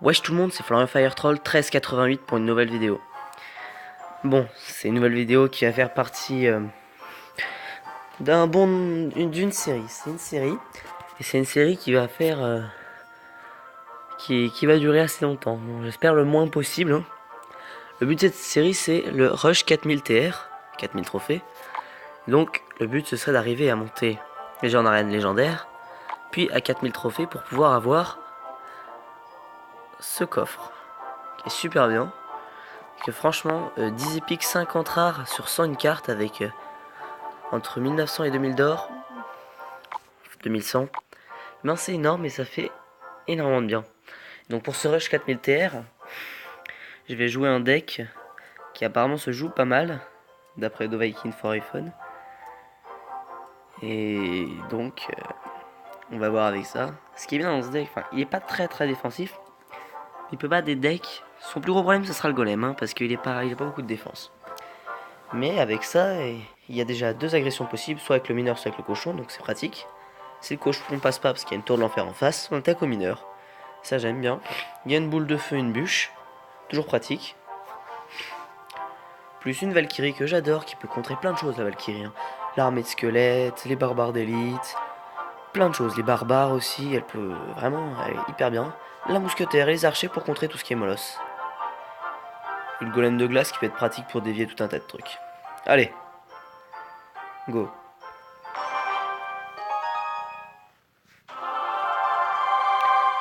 Wesh tout le monde, c'est Florian Firetroll 1388 pour une nouvelle vidéo. Bon, c'est une nouvelle vidéo qui va faire partie d'une série. C'est une série, et c'est une série qui va faire qui va durer assez longtemps. Bon, j'espère le moins possible. Hein. Le but de cette série, c'est le Rush 4000 TR, 4000 trophées. Donc le but ce serait d'arriver à monter déjà en arène légendaire, puis à 4000 trophées pour pouvoir avoir ce coffre qui est super bien. Que franchement, 10 épiques, 50 rares sur 100 une carte avec entre 1900 et 2000 d'or, 2100. Ben c'est énorme et ça fait énormément de bien. Donc pour ce rush 4000 TR, je vais jouer un deck qui apparemment se joue pas mal, d'après Dovahkiin for iPhone. Et donc, on va voir avec ça. Ce qui est bien dans ce deck, il est pas très défensif. Il peut battre des decks. Son plus gros problème, ce sera le golem, hein, parce qu'il a pas beaucoup de défense. Mais avec ça, il y a déjà deux agressions possibles, soit avec le mineur, soit avec le cochon, donc c'est pratique. Si le cochon passe pas parce qu'il y a une tour de l'enfer en face, on attaque au mineur. Ça j'aime bien. Il y a une boule de feu, une bûche, toujours pratique. Plus une Valkyrie que j'adore, qui peut contrer plein de choses la Valkyrie. Hein. L'armée de squelettes, les barbares d'élite, plein de choses. Les barbares aussi, elle peut vraiment aller hyper bien. La mousquetaire et les archers pour contrer tout ce qui est molosse. Et le golem de glace qui peut être pratique pour dévier tout un tas de trucs. Allez, go.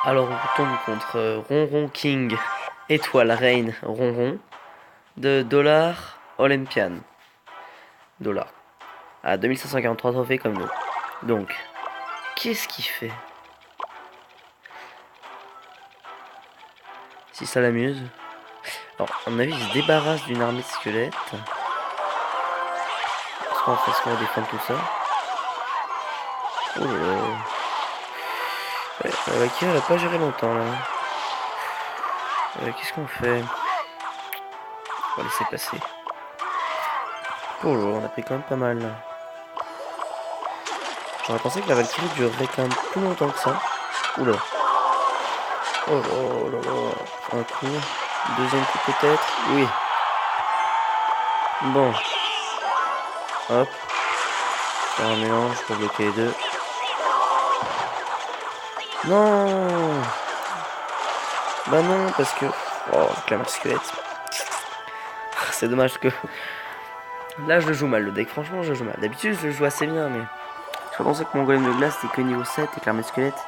Alors on tombe contre Ronron King, Étoile Reine Ronron, de Dollar Olympian. Dollar. À 2543 trophées comme nous. Donc, qu'est-ce qu'il fait? Si ça l'amuse. Alors, à mon avis, il se débarrasse d'une armée de squelettes. Est-ce qu'on va défendre tout ça? Oh là là. Ouais, la Valkyrie, elle a pas géré longtemps là. Qu'est-ce qu'on fait? On va laisser passer. Oh là, on a pris quand même pas mal là. J'aurais pensé que la Valkyrie durerait quand même plus longtemps que ça. Oula. Oh là oh là là. Un coup. Deuxième coup peut-être. Oui. Bon. Hop. Faire un mélange pour bloquer les deux. Non. Bah non, parce que... Oh, avec la squelette. C'est dommage que... Là, je le joue mal, le deck. Franchement, je le joue mal. D'habitude, je le joue assez bien, mais... Je pensais que mon golem de glace était que niveau 7 et que l'armée de squelette,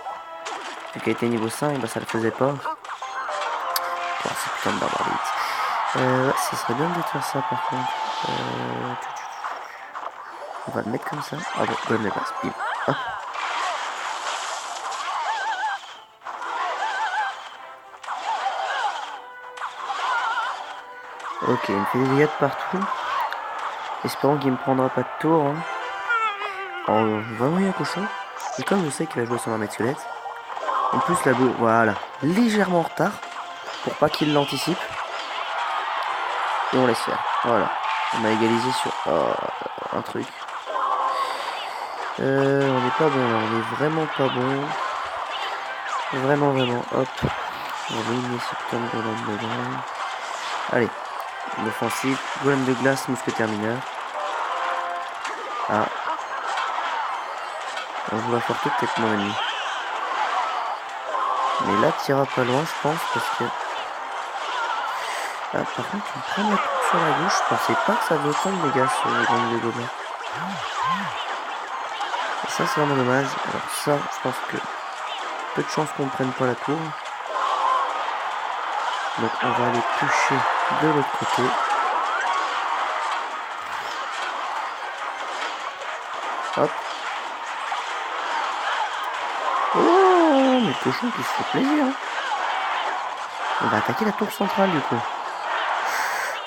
vu qu'elle était niveau 5, bah ça le faisait pas. Oh, c'est putain de barbarite. Ouais, ça serait bien de détruire ça par contre. On va le mettre comme ça. Ah bon, golem de glace, bim. Hop. Ok, il me fait des dégâts de partout. Espérons qu'il me prendra pas de tour. Hein. Oh, vraiment il y a un cochon. Et comme je sais qu'il va jouer son armée de squelette, en plus la boule, voilà, légèrement en retard, pour pas qu'il l'anticipe. Et on laisse faire. Voilà. On a égalisé sur un truc. On est pas bon là, on est vraiment pas bon. Vraiment. Hop. On va éliminer ce putain de golem de glace. Allez. Une offensive. Golem de glace, mousquetaire mineur. Ah. On joue la forte peut-être mon ennemi. Mais là, t'iras pas loin, je pense, parce que... Ah, par contre, tu me prends la coupe sur la gauche. Je pensais pas que ça faisait autant de dégâts sur le golem de gobelins. Et ça, c'est vraiment dommage. Alors ça, je pense que... Peu de chance qu'on ne prenne pas la tour. Donc, on va aller toucher de l'autre côté. Hop. Oh, mais le cochon qui se fait plaisir. Hein. On va attaquer la tour centrale du coup.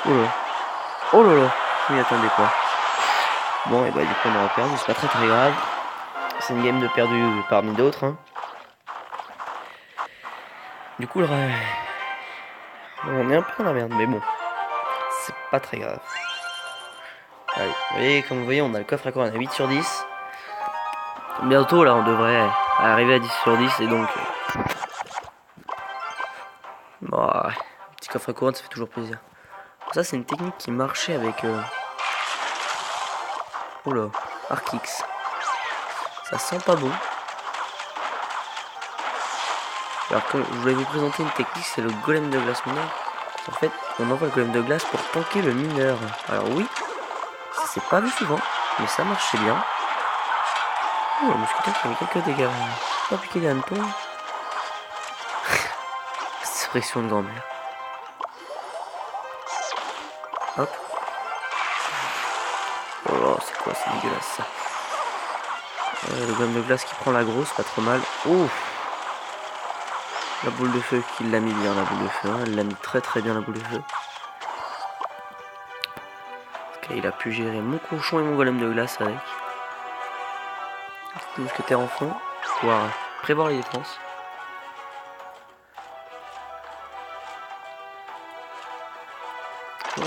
Oh là. Oh là là. Je m'y attendais pas. Bon, et bah du coup on aura perdu. C'est pas très grave. C'est une game de perdu parmi d'autres. Hein. Du coup, on est un peu dans la merde, mais bon. C'est pas très grave. Allez, vous voyez, comme vous voyez, on a le coffre à corps, on a 8 sur 10. Bientôt, là, on devrait arriver à 10 sur 10, et donc... Bah, petit coffre à couronne, ça fait toujours plaisir. Ça, c'est une technique qui marchait avec... Oh là, Arkix. Ça sent pas bon. Alors, comme je voulais vous présenter une technique, c'est le golem de glace mineur. En fait, on envoie le golem de glace pour tanker le mineur. Alors oui, ça s'est pas vu souvent, mais ça marchait bien. Oh, le mousquetaire qui avait quelques dégâts. Pas piqué les hannetons. Expression de grand-mère. Hop. Oh là, c'est quoi, c'est dégueulasse ça. Le golem de glace qui prend la grosse, pas trop mal. Ouf. La boule de feu qui l'a mis bien, la boule de feu. Hein. Elle l'a mis très très bien, la boule de feu. Ok, il a pu gérer mon cochon et mon golem de glace avec. Petit mousquetaire en fond. Pour pouvoir prévoir les défenses.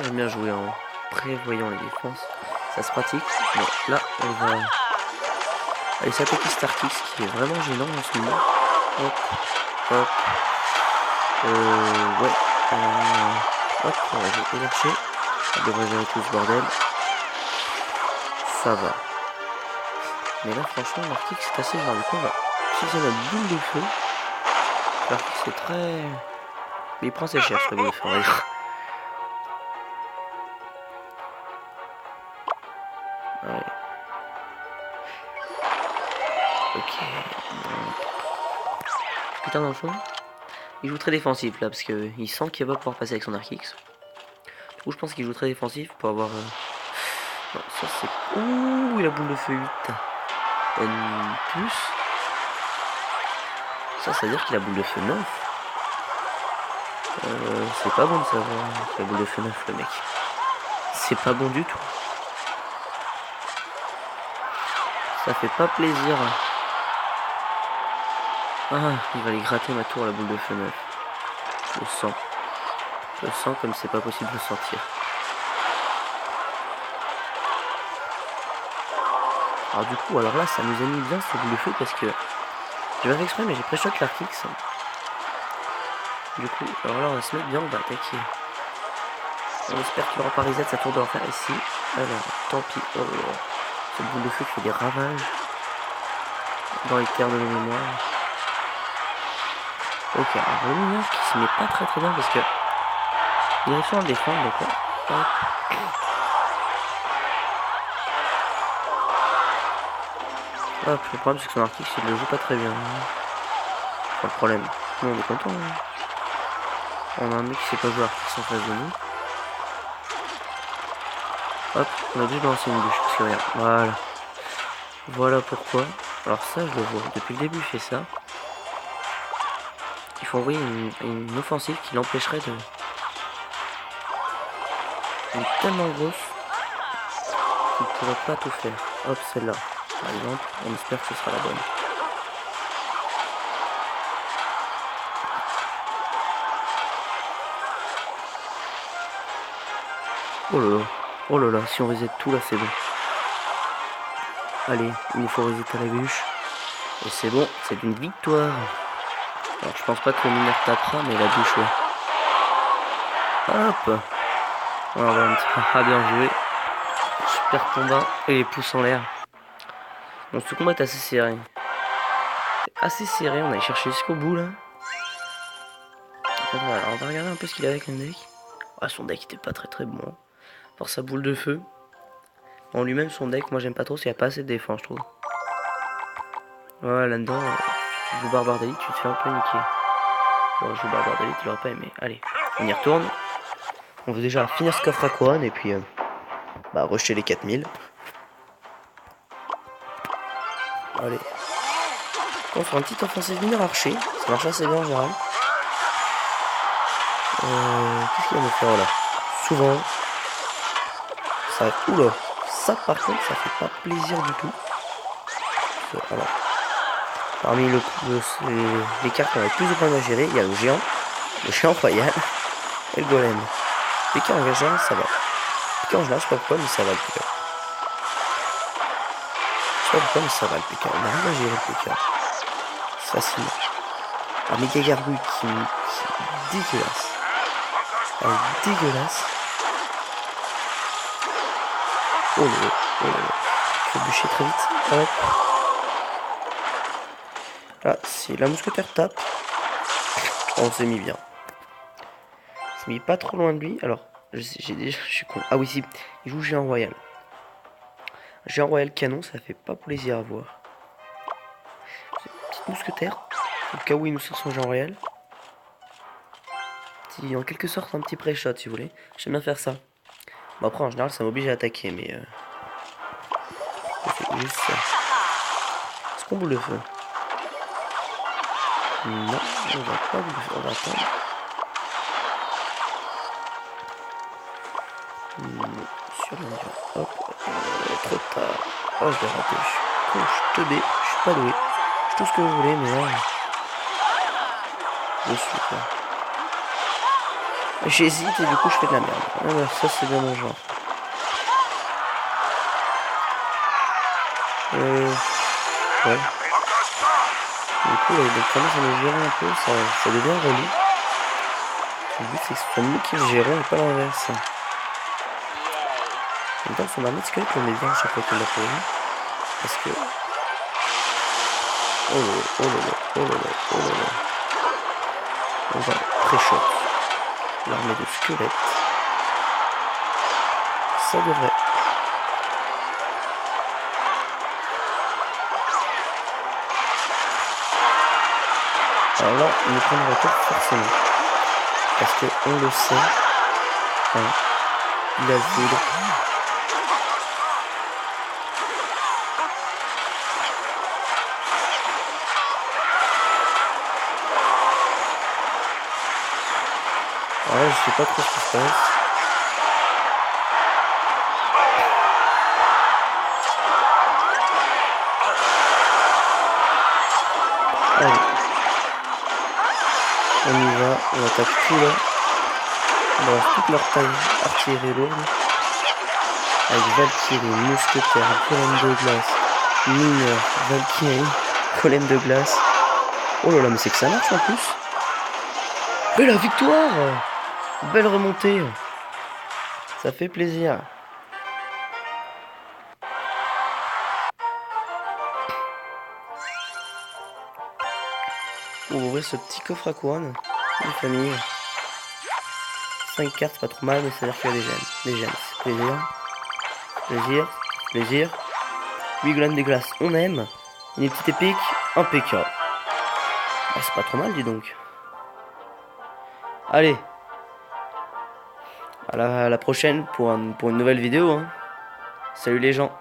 J'aime bien jouer en prévoyant les défenses. Ça se pratique. Bon, là, on va aller s'attaquer Starkix qui est vraiment gênant en ce moment. Hop, hop. Ouais. Hop, on va élarcher. On devrait gérer tout ce bordel. Ça va. Mais là, franchement, Starkix c'est assez grave. On va utiliser notre boule de feu. Starkix c'est très... Mais il prend ses cher, ce boule de feu, on va dire. Ouais. Ok. Putain, dans le fond, il joue très défensif là parce que il sent qu'il va pouvoir passer avec son Arkix. Du coup, je pense qu'il joue très défensif pour avoir. Non, ça c'est. Ouh, la boule de feu 8. Une puce. Ça veut dire qu'il a boule de feu 9. C'est pas bon de savoir qu'il a boule de feu 9, le mec. C'est pas bon du tout. Ça fait pas plaisir. Ah, il va aller gratter ma tour, la boule de feu 9. Je le sens. Je le sens comme c'est pas possible de le sentir. Alors du coup, alors là, ça nous a mis bien cette boule de feu parce que j'ai pas fait exprès, mais j'ai pré-shot l'Arkix. Du coup, alors là, on va se mettre bien, on va attaquer. On espère qu'il aura pas reset sa tour d'enfer ici. Alors, tant pis. Oh, cette boule de feu qui fait des ravages dans les terres de nos mémoires. Ok, alors le mineur qui se met pas très très bien parce que il réussit à le défendre, donc hop. Hop, le problème c'est que son Arkix il le joue pas très bien. Pas le problème. Nous on est content. Hein. On a un mec qui sait pas jouer Arkix en face de nous. Hop, on a dû lancer une bûche parce que regarde, voilà. Voilà pourquoi. Alors ça je le vois, depuis le début il fait ça. Il faut envoyer une offensive qui l'empêcherait de... Elle est tellement grosse qu'il ne pourrait pas tout faire. Hop, celle-là, par exemple, on espère que ce sera la bonne. Oh là là, si on reset tout là, c'est bon. Allez, il nous faut reset à la bûche. Et c'est bon, c'est une victoire. Alors je pense pas que le mineur tapera, mais la bûche ouais. Hop. Alors, ah, bien joué. Super combat. Et les pouces en l'air. Bon, ce combat est assez serré. Assez serré, on a cherché jusqu'au bout là. Donc, voilà, on va regarder un peu ce qu'il a avec le deck. Ah, son deck était pas très très bon. Pour sa boule de feu. En lui-même, son deck, moi j'aime pas trop, parce qu'il n'y a pas assez de défense, je trouve. Voilà, là-dedans, tu joues Barbare d'élite, tu te fais un peu niquer. Alors, je joue Barbare d'élite, tu l'aurais pas aimé. Allez, on y retourne. On veut déjà finir ce coffre à couronne et puis bah rusher les 4000. Allez. On fera un petit offensive mineur archer. Ça marche assez bien en général. Qu'est-ce qu'il va me faire là? Souvent. Ça. Oula. Ça par contre ça fait pas plaisir du tout. Alors. Parmi les cartes qu'on a le plus de points à gérer, il y a le géant royal et le golem. Piquer en géant, ça va. Piquer en général, je sais pas pourquoi, mais ça va le piquer. Je sais pas pourquoi, mais ça va le piquer. On arrive à gérer le piquer. C'est facile. Un méga gargouille qui dégueulasse. Elle est dégueulasse. Oh là là, oh là là. Je vais bûcher très vite. Hop. Là, si la mousquetaire tape, on s'est mis bien. On s'est mis pas trop loin de lui. Alors, je suis con. Ah oui, si, il joue géant royal. Géant royal canon, ça fait pas plaisir à voir. Petite mousquetaire, au cas où il nous sort son géant royal. En quelque sorte, un petit pré-shot si vous voulez. J'aime bien faire ça. Bon, après, en général, ça m'oblige à attaquer, mais je fais juste ça. Est-ce qu'on boule le feu? Non, on va pas boule le feu, on va attendre. Sur l'endurance. Hop, trop tard. Oh, je l'ai raté. Je suis con, je suis teubé, je suis pas doué. Je tout ce que vous voulez, mais là, je suis quoi. J'hésite et du coup, je fais de la merde. Ah bah, ça, c'est bien mon genre. Ouais. Du coup, donc commence à me gérer un peu, ça devient relou. Le but, c'est que ce soit nous qui le gérons et pas l'inverse. En même temps, son armée de squelette, on est bien chaque fois qu'on l'a posé. Parce que... Oh là là, oh là là, oh là là, oh là là. On va pré-shot l'armée de squelettes. Ça devrait. Alors là, on ne prendra pas forcément. Parce que on le sait. Hein, il a zéro. Alors là, je sais pas trop ce qui se passe. Allez. On y va, on attaque tout là. On balance toute leur taille artillerie lourde. Avec Valkyrie, mousquetaire, colonne de glace, mineur, Valkyrie, colonne de glace. Oh là là, mais c'est que ça marche en plus. Et la victoire! Belle remontée. Ça fait plaisir. On va ouvrir ce petit coffre à couronne de famille. 5 cartes, c'est pas trop mal, mais ça veut dire qu'il y a des gemmes. Des gemmes, c'est plaisir. Plaisir, plaisir. 8 glandes de glace, on aime. Une petite épique, impeccable. Ah, c'est pas trop mal, dis donc. Allez. À la prochaine pour une nouvelle vidéo. Hein. Salut les gens.